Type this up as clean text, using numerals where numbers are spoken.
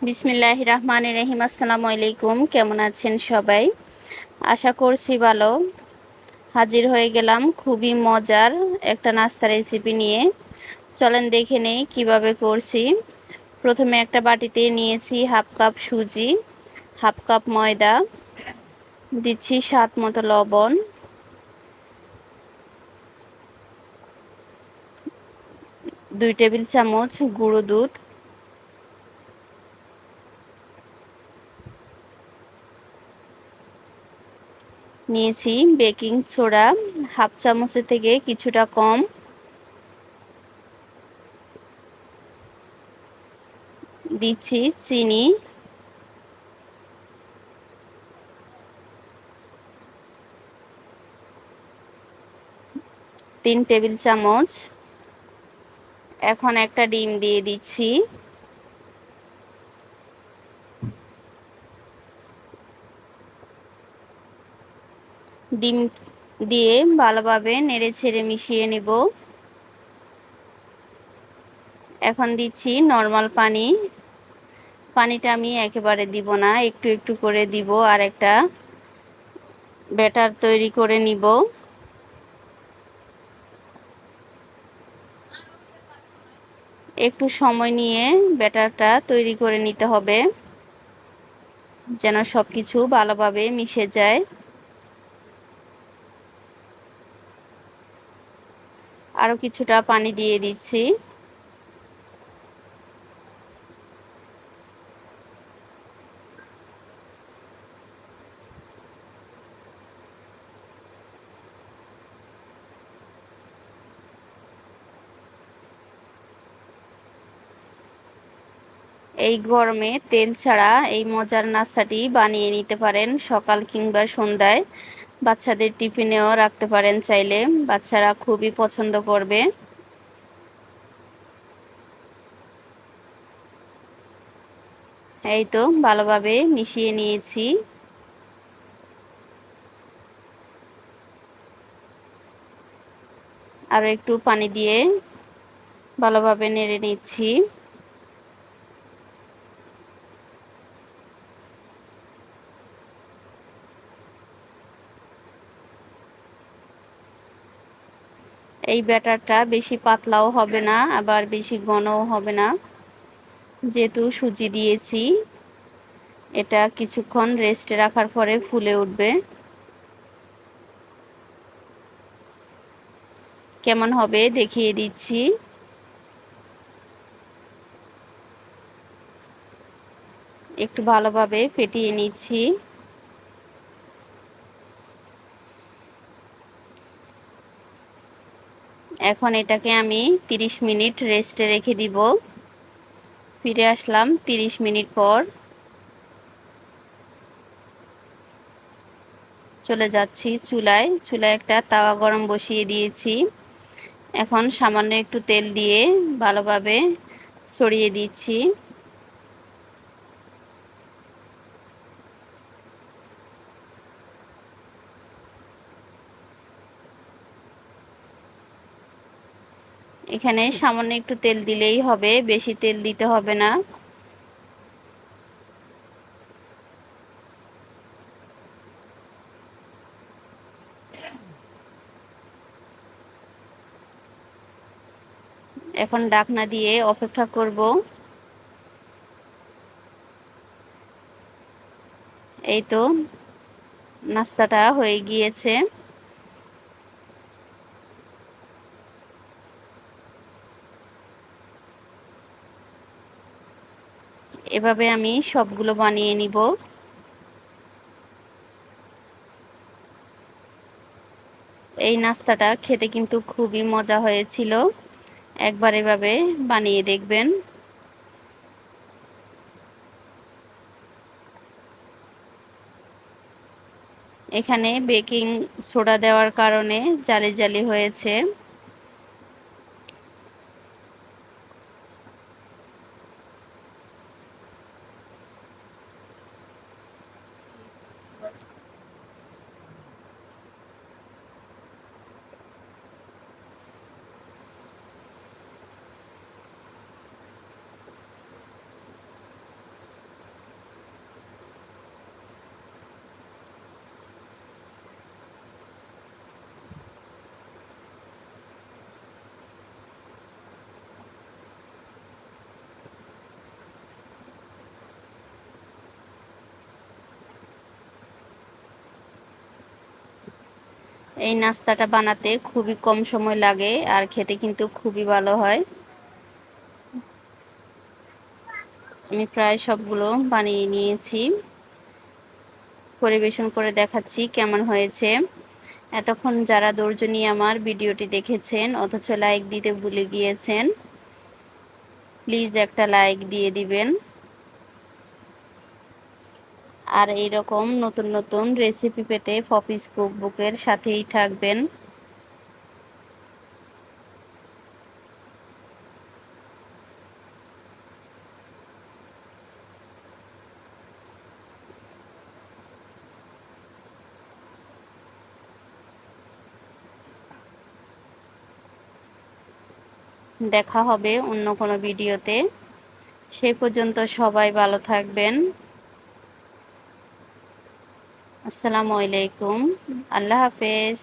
বিসমিল্লাহির রহমানির রহিম। আসসালামু আলাইকুম। কেমন আছেন সবাই? আশা করছি ভালো। হাজির হয়ে গেলাম খুবই মজার একটা নাস্তা রেসিপি নিয়ে। চলেন দেখে নেই কিভাবে করছি। প্রথমে একটা বাটিতে নিয়েছি হাফ কাপ সুজি, হাফ কাপ ময়দা, দিচ্ছি স্বাদ মতো লবণ, 2 টেবিল চামচ গুঁড়ো দুধ, নিয়েছি বেকিং সোডা হাফ চামচের থেকে কিছুটা কম, দিচ্ছি চিনি, 3 টেবিল চামচ। এখন একটা ডিম দিয়ে দিচ্ছি। ডিম দিয়ে ভালোভাবে নেড়ে ছেড়ে মিশিয়ে নেব। এখন দিচ্ছি নর্মাল পানি। পানিটা আমি একেবারে দিব না, একটু একটু করে দিব আর একটা ব্যাটার তৈরি করে নিব। একটু সময় নিয়ে ব্যাটারটা তৈরি করে নিতে হবে যেন সব কিছু ভালোভাবে মিশে যায়। আরও কিছুটা পানি দিয়ে দিচ্ছি। এই গরমে তেল ছাড়া এই মজার নাস্তাটি বানিয়ে নিতে পারেন সকাল কিংবা সন্ধ্যায়। বাচ্চাদের টিফিনেও রাখতে পারেন চাইলে, বাচ্চারা খুবই পছন্দ করবে। এই তো ভালোভাবে মিশিয়ে নিয়েছি। আরও একটু পানি দিয়ে ভালোভাবে নেড়ে নিচ্ছি। এই ব্যাটারটা বেশি পাতলাও হবে না, আবার বেশি ঘনও হবে না। যেহেতু সুজি দিয়েছি, এটা কিছুক্ষণ রেস্টে রাখার পরে ফুলে উঠবে। কেমন হবে দেখিয়ে দিচ্ছি। একটু ভালোভাবে ফেটিয়ে নিচ্ছি। এখন এটাকে আমি 30 মিনিট রেস্টে রেখে দিব। ফিরে আসলাম 30 মিনিট পর। চলে যাচ্ছি চুলায়। চুলায় একটা তাওয়া গরম বসিয়ে দিয়েছি। এখন সামান্য একটু তেল দিয়ে ভালোভাবে ছড়িয়ে দিচ্ছি। এখানে সামান্য একটু তেল দিলেই হবে, বেশি তেল দিতে হবে না। এখন ঢাকনা দিয়ে অপেক্ষা করব। এই তো নাস্তাটা হয়ে গিয়েছে। এভাবে আমি সবগুলো বানিয়ে নিব। এই নাস্তাটা খেতে কিন্তু খুবই মজা হয়েছিল। একবার এভাবে বানিয়ে দেখবেন। এখানে বেকিং সোডা দেওয়ার কারণে জালি জালি হয়েছে। এই নাস্তাটা বানাতে খুবই কম সময় লাগে আর খেতে কিন্তু খুবই ভালো হয়। আমি প্রায় সবগুলো বানিয়ে নিয়েছি, পরিবেশন করে দেখাচ্ছি কেমন হয়েছে। এতক্ষণ যারা ধৈর্য নিয়ে আমার ভিডিওটি দেখেছেন অথচ লাইক দিতে ভুলে গিয়েছেন, প্লিজ একটা লাইক দিয়ে দিবেন। আর এইরকম নতুন নতুন রেসিপি পেতে পপিস কুকবুকের সাথেই থাকবেন। দেখা হবে অন্য কোনো ভিডিওতে। সে পর্যন্ত সবাই ভালো থাকবেন। আসসালামু আলাইকুম। আল্লাহ হাফেজ।